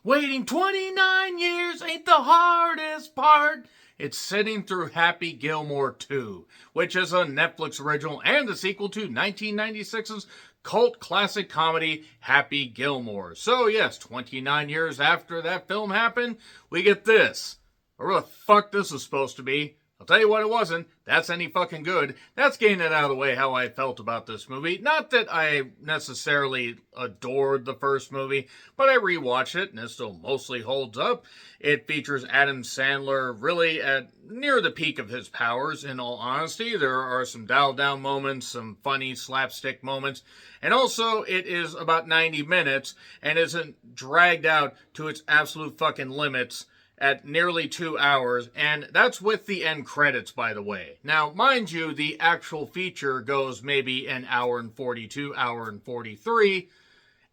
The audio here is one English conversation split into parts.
Waiting 29 years ain't the hardest part. It's sitting through Happy Gilmore 2, which is a Netflix original and the sequel to 1996's cult classic comedy Happy Gilmore. So yes, 29 years after that film happened, we get this. Or what the fuck this is supposed to be. I'll tell you what it wasn't. That's any fucking good. That's getting it out of the way how I felt about this movie. Not that I necessarily adored the first movie, but I rewatched it and it still mostly holds up. It features Adam Sandler really at near the peak of his powers, in all honesty. There are some dial-down moments, some funny slapstick moments, and also it is about 90 minutes and isn't dragged out to its absolute fucking limits at nearly 2 hours, and that's with the end credits, by the way. Now, mind you, the actual feature goes maybe an hour and 42, hour and 43,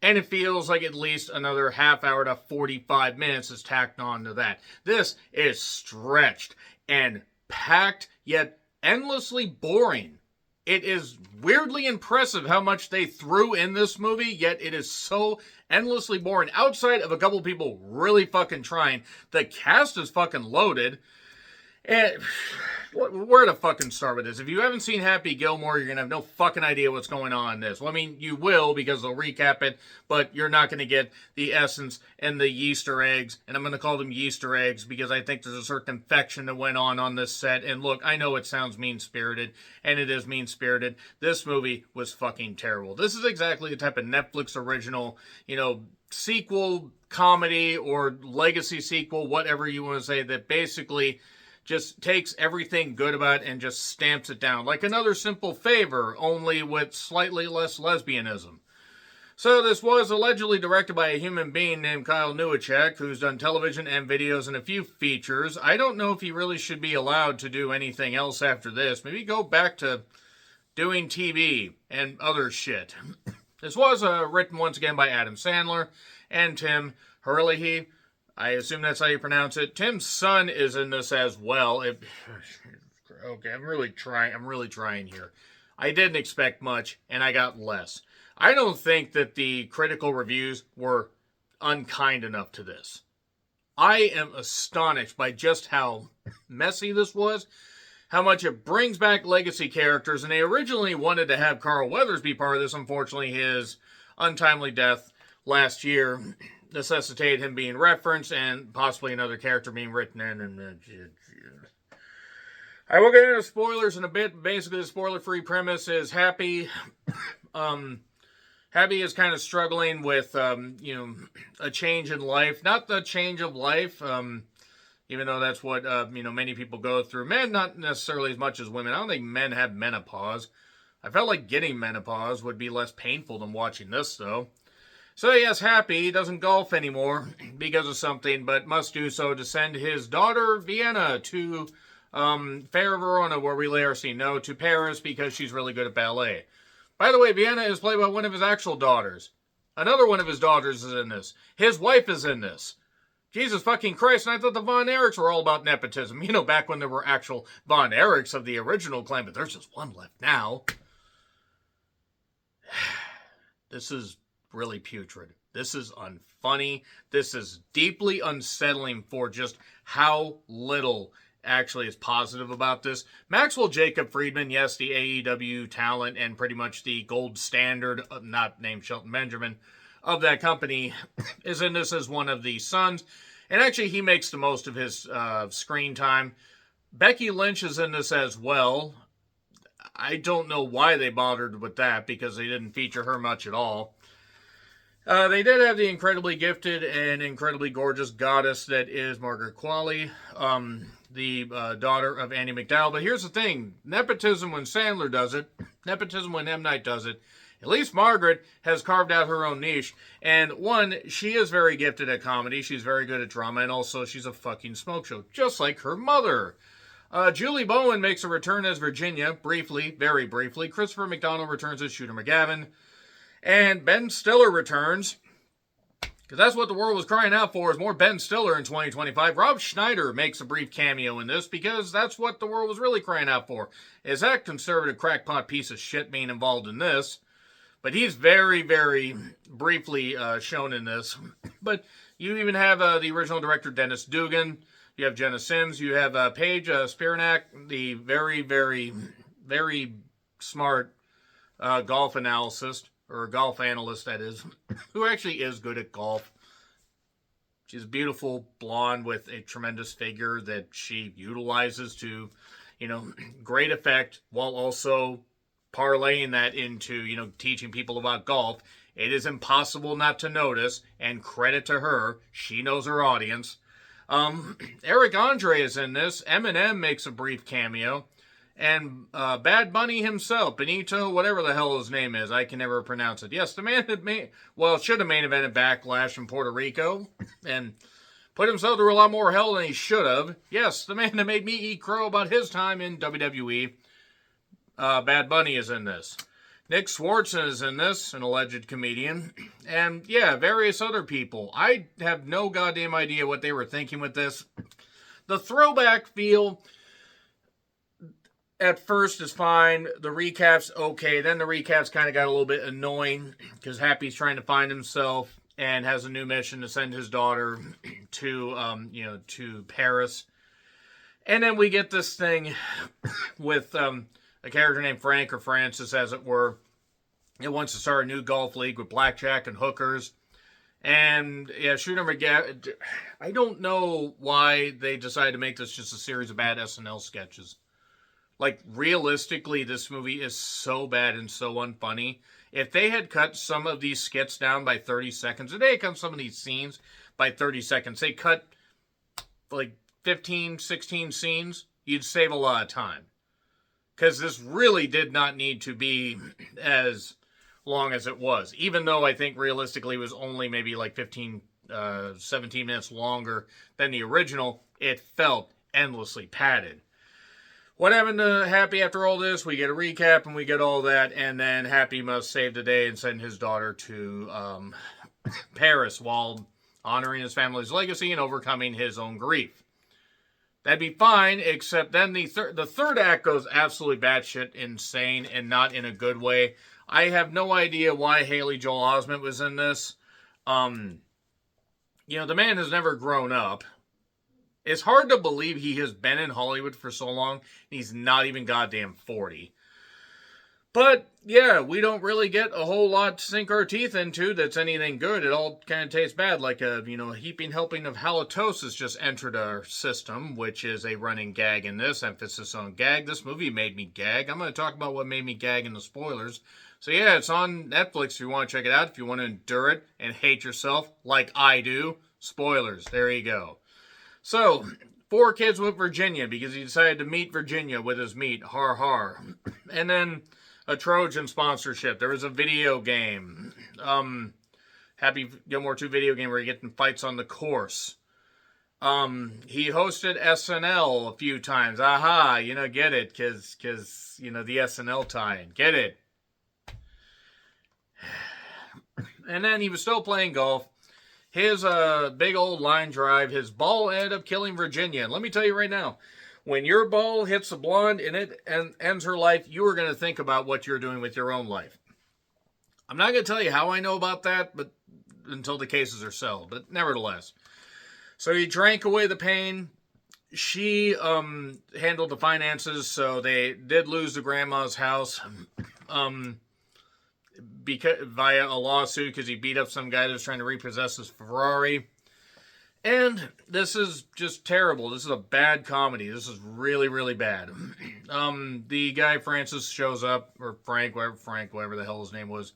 and it feels like at least another half hour to 45 minutes is tacked on to that. This is stretched and packed, yet endlessly boring. It is weirdly impressive how much they threw in this movie, yet it is so endlessly boring. Outside of a couple people really fucking trying, the cast is fucking loaded. And where to fucking start with this? If you haven't seen Happy Gilmore, you're going to have no fucking idea what's going on in this. Well, I mean, you will because they'll recap it, but you're not going to get the essence and the Easter eggs. And I'm going to call them Easter eggs because I think there's a certain infection that went on this set. And look, I know it sounds mean-spirited, and it is mean-spirited. This movie was fucking terrible. This is exactly the type of Netflix original, sequel, comedy, or legacy sequel, whatever you want to say, that basically just takes everything good about it and just stamps it down. Like Another Simple Favor, only with slightly less lesbianism. So this was allegedly directed by a human being named Kyle Newacek, who's done television and videos and a few features. I don't know if he really should be allowed to do anything else after this. Maybe go back to doing TV and other shit. This was written once again by Adam Sandler and Tim Herlihy. I assume that's how you pronounce it. Tim's son is in this as well. Okay, I'm really trying here. I didn't expect much, and I got less. I don't think that the critical reviews were unkind enough to this. I am astonished by just how messy this was, how much it brings back legacy characters, and they originally wanted to have Carl Weathers be part of this. Unfortunately, his untimely death last year necessitated him being referenced and possibly another character being written in. And I will get into spoilers in a bit. Basically, the spoiler-free premise is Happy. Happy is kind of struggling with, a change in life. Not the change of life, even though that's what, many people go through. Men, not necessarily as much as women. I don't think men have menopause. I felt like getting menopause would be less painful than watching this, though. So yes, Happy doesn't golf anymore because of something, but must do so to send his daughter, Vienna, to Fair Verona, where we lay our scene. No, to Paris because she's really good at ballet. By the way, Vienna is played by one of his actual daughters. Another one of his daughters is in this. His wife is in this. Jesus fucking Christ, and I thought the Von Erichs were all about nepotism. Back when there were actual Von Erichs of the original clan, but there's just one left now. This is really putrid. This is unfunny. This is deeply unsettling for just how little actually is positive about this. Maxwell Jacob Friedman, yes, the AEW talent and pretty much the gold standard, not named Shelton Benjamin, of that company, is in this as one of the sons. And actually, he makes the most of his screen time. Becky Lynch is in this as well. I don't know why they bothered with that, because they didn't feature her much at all. They did have the incredibly gifted and incredibly gorgeous goddess that is Margaret Qualley, the daughter of Andy McDowell. But here's the thing. Nepotism when Sandler does it, nepotism when M. Night does it, at least Margaret has carved out her own niche. And one, she is very gifted at comedy. She's very good at drama. And also, she's a fucking smoke show, just like her mother. Julie Bowen makes a return as Virginia, briefly, very briefly. Christopher McDonald returns as Shooter McGavin. And Ben Stiller returns, because that's what the world was crying out for, is more Ben Stiller in 2025. Rob Schneider makes a brief cameo in this, because that's what the world was really crying out for, is that conservative crackpot piece of shit being involved in this. But he's very, very briefly shown in this. But You even have the original director, Dennis Dugan. You have Jenna Sims. You have Paige Spiranak, the very, very, very smart golf analyst, or golf analyst, that is, who actually is good at golf. She's a beautiful blonde with a tremendous figure that she utilizes to, great effect, while also parlaying that into, teaching people about golf. It is impossible not to notice, and credit to her, she knows her audience. Eric Andre is in this. Eminem makes a brief cameo. And Bad Bunny himself, Benito, whatever the hell his name is, I can never pronounce it. Yes, the man that should have main evented Backlash from Puerto Rico and put himself through a lot more hell than he should have. Yes, the man that made me eat crow about his time in WWE. Bad Bunny is in this. Nick Swartzen is in this, an alleged comedian. And yeah, various other people. I have no goddamn idea what they were thinking with this. The throwback feel at first is fine. The recap's okay. Then the recaps kind of got a little bit annoying because Happy's trying to find himself and has a new mission to send his daughter to Paris. And then we get this thing with a character named Frank, or Francis as it were. It wants to start a new golf league with blackjack and hookers. And yeah, Shooter McGavin, I don't know why they decided to make this just a series of bad SNL sketches. Like, realistically, this movie is so bad and so unfunny. If they had cut some of these skits down by 30 seconds, if they had cut some of these scenes by 30 seconds, they cut like 15, 16 scenes, you'd save a lot of time. Because this really did not need to be as long as it was. Even though I think realistically it was only maybe like 15, 17 minutes longer than the original, it felt endlessly padded. What happened to Happy after all this? We get a recap and we get all that, and then Happy must save the day and send his daughter to Paris while honoring his family's legacy and overcoming his own grief. That'd be fine, except then the third act goes absolutely batshit insane, and not in a good way. I have no idea why Haley Joel Osment was in this. The man has never grown up. It's hard to believe he has been in Hollywood for so long, and he's not even goddamn 40. But, yeah, we don't really get a whole lot to sink our teeth into that's anything good. It all kind of tastes bad, like a heaping helping of halitosis just entered our system, which is a running gag in this, emphasis on gag. This movie made me gag. I'm going to talk about what made me gag in the spoilers. So, yeah, it's on Netflix if you want to check it out, if you want to endure it and hate yourself like I do. Spoilers, there you go. So, 4 kids with Virginia, because he decided to meet Virginia with his meat. Har har. And then a Trojan sponsorship. There was a video game. Happy Gilmore 2 video game where you get in fights on the course. He hosted SNL a few times. Aha, get it. Because the SNL tie-in. Get it. And then he was still playing golf. His big old line drive, his ball ended up killing Virginia. And let me tell you right now, when your ball hits a blonde and it ends her life, you are going to think about what you're doing with your own life. I'm not going to tell you how I know about that, but until the cases are settled. But nevertheless. So he drank away the pain. She handled the finances, so they did lose the grandma's house. Via a lawsuit because he beat up some guy that was trying to repossess his Ferrari. And this is just terrible. This is a bad comedy. This is really, really bad. The guy, Francis, shows up, or Frank, whatever the hell his name was.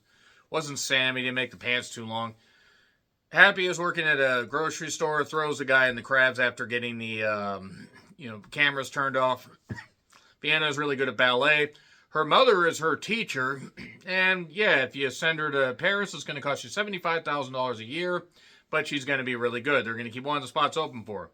Wasn't Sam. He didn't make the pants too long. Happy is working at a grocery store, throws the guy in the crabs after getting the cameras turned off. Vienna is really good at ballet. Her mother is her teacher, and yeah, if you send her to Paris, it's going to cost you $75,000 a year, but she's going to be really good. They're going to keep one of the spots open for her.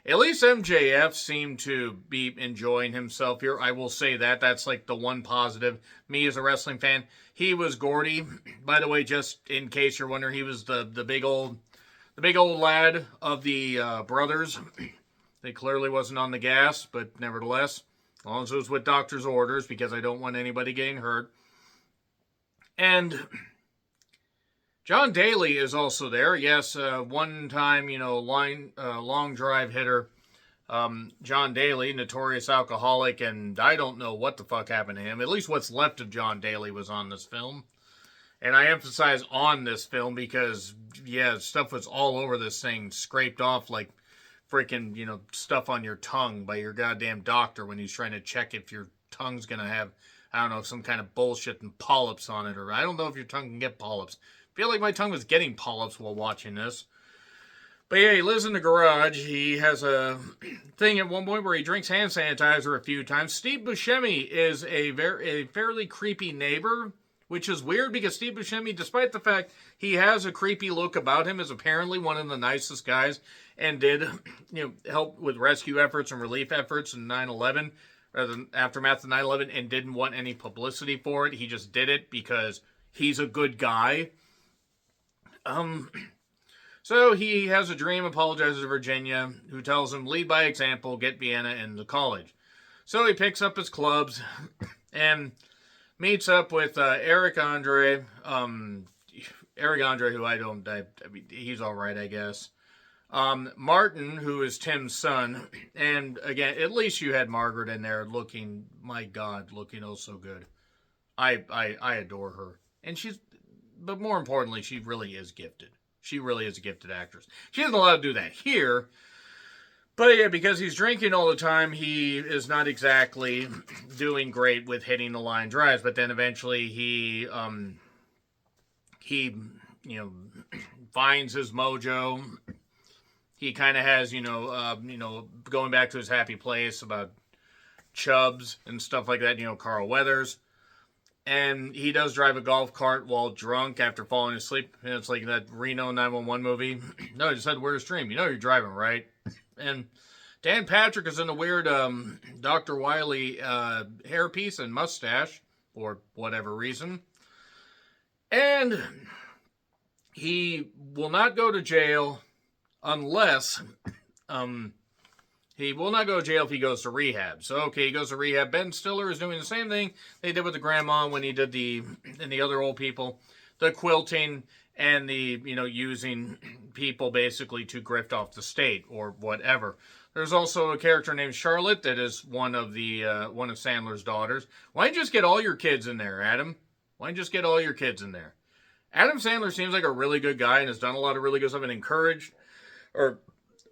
At least MJF seemed to be enjoying himself here. I will say that. That's like the one positive. Me as a wrestling fan, he was Gordy. By the way, just in case you're wondering, he was the big old lad of the brothers. They clearly wasn't on the gas, but nevertheless. As long as it was with doctor's orders, because I don't want anybody getting hurt. And John Daly is also there. Yes, one time, long drive hitter. John Daly, notorious alcoholic, and I don't know what the fuck happened to him. At least what's left of John Daly was on this film. And I emphasize on this film because, yeah, stuff was all over this thing, scraped off like freaking, stuff on your tongue by your goddamn doctor when he's trying to check if your tongue's going to have, I don't know, some kind of bullshit and polyps on it. Or I don't know if your tongue can get polyps. I feel like my tongue was getting polyps while watching this. But yeah, he lives in the garage. He has a thing at one point where he drinks hand sanitizer a few times. Steve Buscemi is a fairly creepy neighbor, which is weird because Steve Buscemi, despite the fact he has a creepy look about him, is apparently one of the nicest guys and did, help with rescue efforts and relief efforts in 9/11, or the aftermath of 9/11, and didn't want any publicity for it. He just did it because he's a good guy. So he has a dream, apologizes to Virginia, who tells him, lead by example, get Vienna into college. So he picks up his clubs and meets up with Eric Andre, who he's all right, I guess. Martin, who is Tim's son, and again, at least you had Margaret in there looking, my God, looking oh so good. I adore her. And but more importantly, she really is gifted. She really is a gifted actress. She isn't allowed to do that here. But yeah, because he's drinking all the time, he is not exactly doing great with hitting the line drives. But then eventually he finds his mojo. He kind of has, going back to his happy place about Chubbs and stuff like that, Carl Weathers. And he does drive a golf cart while drunk after falling asleep. And it's like that Reno 911 movie. No, he just said, where's Stream? You're driving, right? And Dan Patrick is in a weird Dr. Wiley hairpiece and mustache for whatever reason. And he will not go to jail unless... he will not go to jail if he goes to rehab. So, okay, he goes to rehab. Ben Stiller is doing the same thing they did with the grandma when he did and the other old people. The quilting and the, using people basically to grift off the state or whatever. There's also a character named Charlotte that is one of Sandler's daughters. Why don't you just get all your kids in there, Adam? Why don't you just get all your kids in there? Adam Sandler seems like a really good guy and has done a lot of really good stuff and encouraged or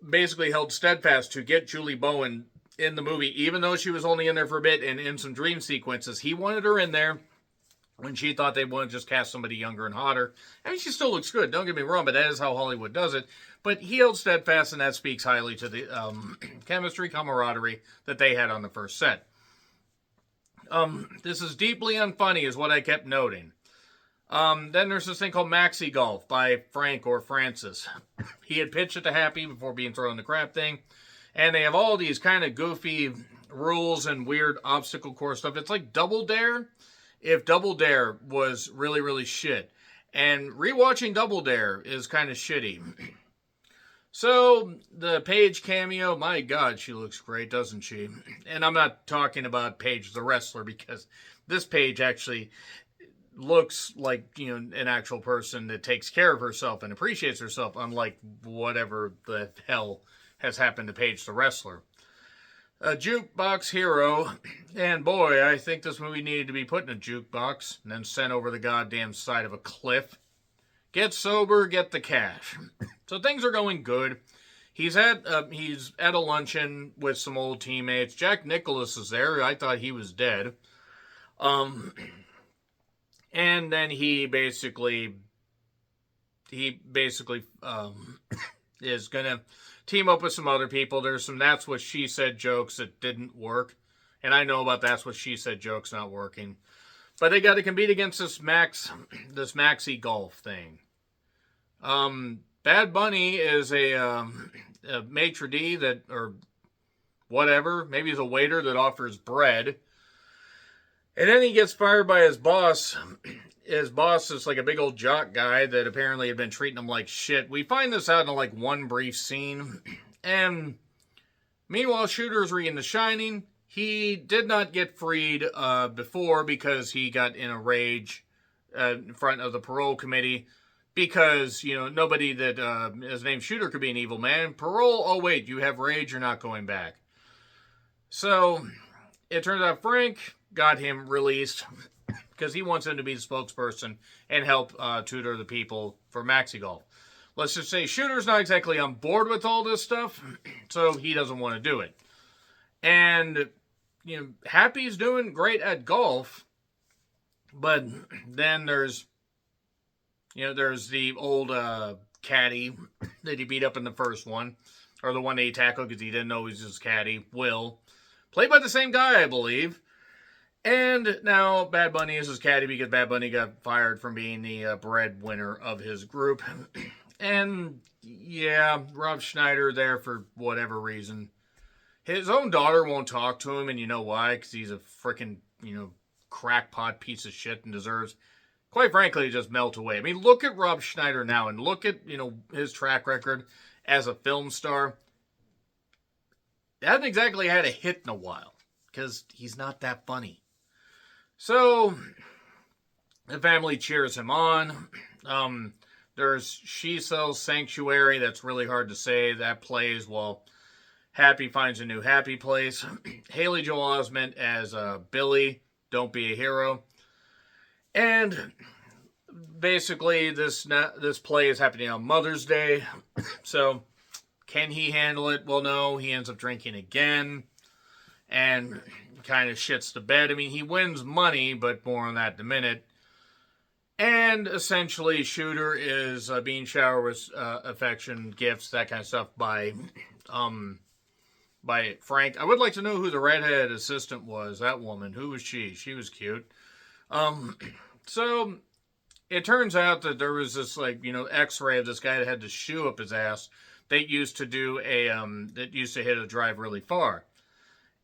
basically held steadfast to get Julie Bowen in the movie, even though she was only in there for a bit and in some dream sequences. He wanted her in there when she thought they wanted to just cast somebody younger and hotter. I mean, she still looks good, don't get me wrong, but that is how Hollywood does it. But he held steadfast, and that speaks highly to the chemistry, camaraderie that they had on the first set. This is deeply unfunny is what I kept noting. Then there's this thing called Maxi Golf by Frank or Francis. He had pitched it to Happy before being thrown in the crap thing. And they have all these kind of goofy rules and weird obstacle course stuff. It's like Double Dare if Double Dare was really, really shit. And rewatching Double Dare is kind of shitty. So, the Paige cameo, my God, she looks great, doesn't she? And I'm not talking about Paige the wrestler because this Paige actually looks like, an actual person that takes care of herself and appreciates herself, unlike whatever the hell has happened to Paige the wrestler. A jukebox hero, and boy, I think this movie needed to be put in a jukebox and then sent over the goddamn side of a cliff. Get sober, get the cash. So things are going good. He's at a luncheon with some old teammates. Jack Nicholas is there. I thought he was dead. And then he basically is going to team up with some other people. There's some That's What She Said jokes that didn't work. And I know about That's What She Said jokes not working. But they got to compete against this Maxi Golf thing. Bad Bunny is a maitre d' or whatever. Maybe he's a waiter that offers bread. And then he gets fired by his boss. His boss is like a big old jock guy that apparently had been treating him like shit. We find this out in like one brief scene. And meanwhile, Shooter's reading The Shining. He did not get freed before because he got in a rage in front of the parole committee because, nobody that is named Shooter could be an evil man. Parole, oh wait, you have rage, you're not going back. So, it turns out Frank got him released because he wants him to be the spokesperson and help tutor the people for Maxi Golf. Let's just say Shooter's not exactly on board with all this stuff, so he doesn't want to do it. And, Happy's doing great at golf, but then there's the old caddy that he beat up in the first one, or the one that he tackled because he didn't know he was his caddy, Will. Played by the same guy, I believe. And now Bad Bunny is his caddy because Bad Bunny got fired from being the breadwinner of his group. And, yeah, Rob Schneider there for whatever reason. His own daughter won't talk to him, and you know why? Because he's a freaking, crackpot piece of shit and deserves, quite frankly, to just melt away. I mean, look at Rob Schneider now, and look at, his track record as a film star. He hasn't exactly had a hit in a while, because he's not that funny. So, the family cheers him on. There's She Sells Sanctuary, that's really hard to say. That plays while Happy finds a new happy place. Haley Joel Osment as Billy, Don't Be a Hero. And basically, this play is happening on Mother's Day. So, can he handle it? Well, no. He ends up drinking again. And kind of shits the bed. I mean, he wins money, but more on that in a minute. And essentially, Shooter is being showered with affection, gifts, that kind of stuff by Frank. I would like to know who the redhead assistant was, that woman. Who was she? She was cute. So, it turns out that there was this, x-ray of this guy that had this shoe up his ass that used to hit a drive really far.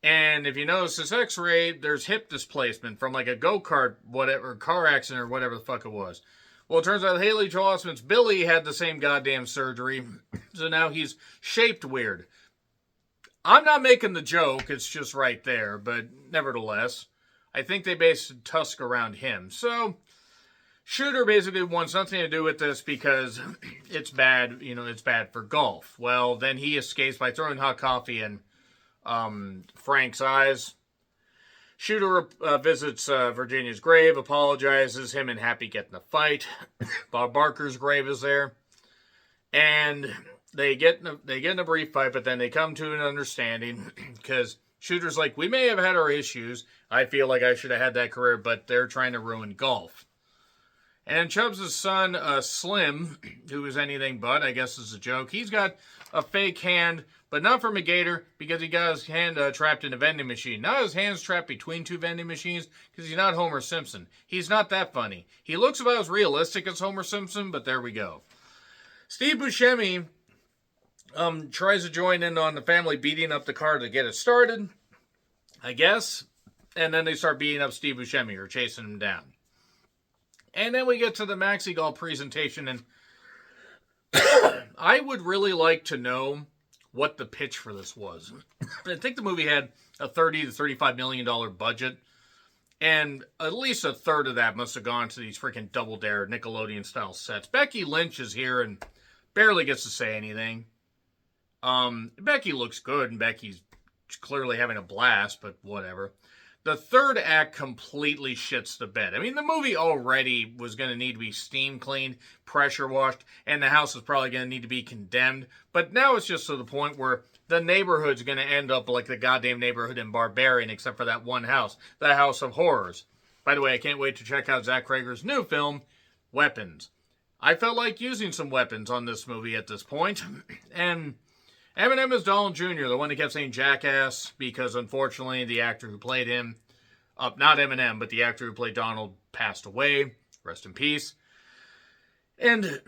And if you notice this x-ray, there's hip displacement from a go-kart, whatever, car accident or whatever the fuck it was. Well, it turns out Haley Joel Osment's Billy had the same goddamn surgery, so now he's shaped weird. I'm not making the joke, it's just right there, but nevertheless, I think they based Tusk around him. So, Shooter basically wants nothing to do with this because it's bad, it's bad for golf. Well, then he escapes by throwing hot coffee in Frank's eyes. Shooter visits Virginia's grave, apologizes, him and Happy get in a fight. Bob Barker's grave is there. And they get in a brief fight, but then they come to an understanding because Shooter's like, we may have had our issues. I feel like I should have had that career, but they're trying to ruin golf. And Chubbs' son, Slim, who is anything but, I guess is a joke, he's got a fake hand, but not from a gator, because he got his hand trapped in a vending machine. Not his hands trapped between two vending machines, because he's not Homer Simpson. He's not that funny. He looks about as realistic as Homer Simpson, but there we go. Steve Buscemi tries to join in on the family beating up the car to get it started, I guess. And then they start beating up Steve Buscemi, or chasing him down. And then we get to the Maxi Golf presentation, and I would really like to know what the pitch for this was. I think the movie had a $30 to $35 million budget, and at least a third of that must have gone to these freaking Double Dare Nickelodeon-style sets. Becky Lynch is here and barely gets to say anything. Becky looks good, and Becky's clearly having a blast, but whatever. The third act completely shits the bed. I mean, the movie already was going to need to be steam cleaned, pressure washed, and the house is probably going to need to be condemned. But now it's just to the point where the neighborhood's going to end up like the goddamn neighborhood in Barbarian, except for that one house, the House of Horrors. By the way, I can't wait to check out Zach Cregger's new film, Weapons. I felt like using some weapons on this movie at this point. And Eminem is Donald Jr., the one that kept saying jackass, because unfortunately the actor who played him, not Eminem, but the actor who played Donald passed away. Rest in peace. And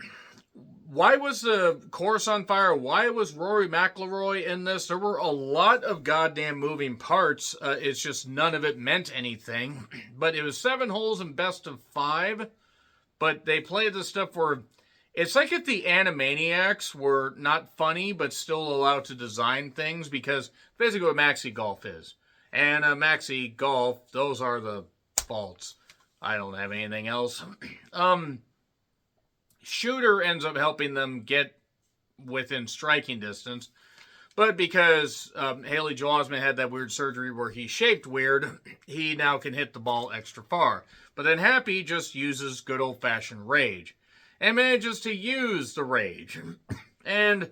why was the chorus on fire? Why was Rory McIlroy in this? There were a lot of goddamn moving parts. It's just none of it meant anything. But it was 7 holes and best of 5. But they played this stuff where it's like if the Animaniacs were not funny, but still allowed to design things, because basically what Maxi Golf is. And Maxi Golf, those are the faults. I don't have anything else. Shooter ends up helping them get within striking distance. But because Haley Joel Osment had that weird surgery where he shaped weird, he now can hit the ball extra far. But then Happy just uses good old-fashioned rage and manages to use the rage. And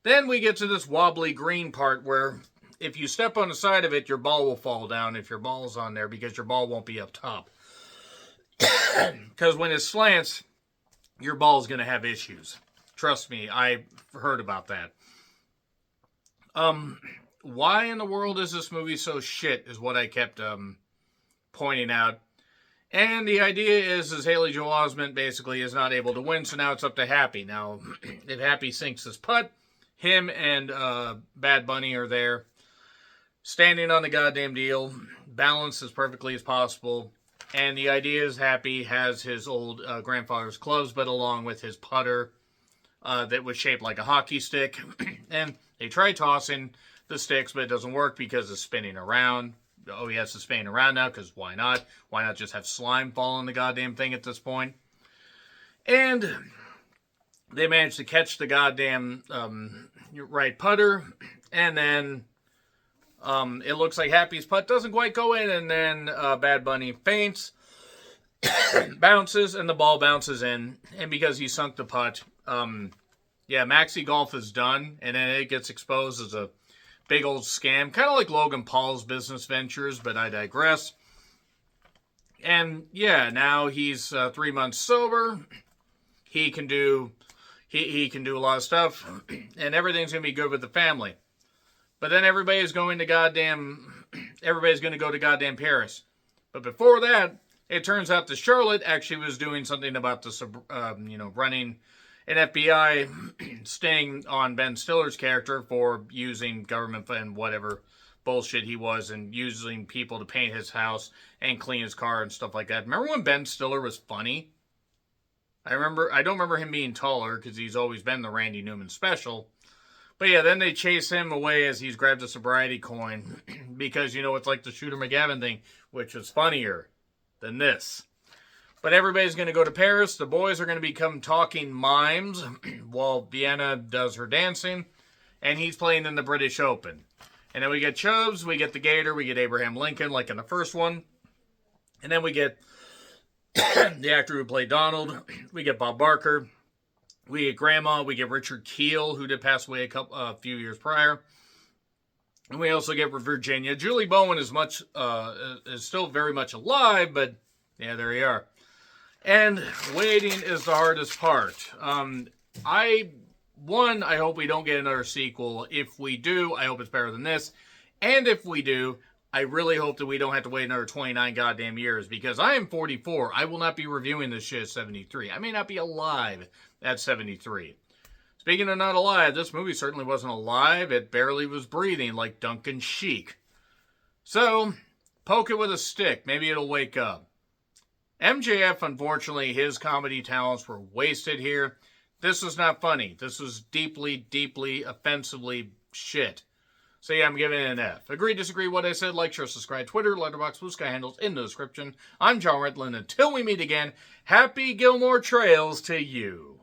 then we get to this wobbly green part where if you step on the side of it, your ball will fall down if your ball's on there because your ball won't be up top. Because when it slants, your ball's going to have issues. Trust me, I've heard about that. Why in the world is this movie so shit is what I kept pointing out. And the idea is Haley Joel Osment basically is not able to win, so now it's up to Happy. Now, if Happy sinks his putt, him and Bad Bunny are there, standing on the goddamn deal, balanced as perfectly as possible. And the idea is Happy has his old grandfather's clubs, but along with his putter that was shaped like a hockey stick. And they try tossing the sticks, but it doesn't work because it's spinning around. Oh, he has to spin around now, because why not? Why not just have slime fall on the goddamn thing at this point? And they manage to catch the goddamn right putter, and then it looks like Happy's putt doesn't quite go in, and then Bad Bunny feints, bounces, and the ball bounces in. And because he sunk the putt, Maxi Golf is done, and then it gets exposed as a big old scam, kind of like Logan Paul's business ventures, but I digress. And now he's 3 months sober. He can do a lot of stuff, and everything's gonna be good with the family. But then everybody's going to go to goddamn Paris. But before that, it turns out that Charlotte actually was doing something about the running an FBI sting on Ben Stiller's character for using government and whatever bullshit he was, and using people to paint his house and clean his car and stuff like that. Remember when Ben Stiller was funny? I don't remember him being taller because he's always been the Randy Newman special. But then they chase him away as he's grabbed a sobriety coin because, it's like the Shooter McGavin thing, which is funnier than this. But everybody's going to go to Paris. The boys are going to become talking mimes while Vienna does her dancing. And he's playing in the British Open. And then we get Chubbs, we get the Gator, we get Abraham Lincoln like in the first one. And then we get the actor who played Donald. We get Bob Barker. We get Grandma. We get Richard Keel, who did pass away a few years prior. And we also get Virginia. Julie Bowen is still very much alive, but there you are. And waiting is the hardest part. I hope we don't get another sequel. If we do, I hope it's better than this. And if we do, I really hope that we don't have to wait another 29 goddamn years, because I am 44. I will not be reviewing this shit at 73. I may not be alive at 73. Speaking of not alive, this movie certainly wasn't alive. It barely was breathing, like Duncan Sheik. So, poke it with a stick. Maybe it'll wake up. MJF, unfortunately, his comedy talents were wasted here. This was not funny. This was deeply, deeply, offensively shit. So I'm giving it an F. Agree, disagree, what I said, like, share, subscribe, Twitter, Letterboxd, Blue Sky handles in the description. I'm John Redland. Until we meet again, happy Gilmore Trails to you.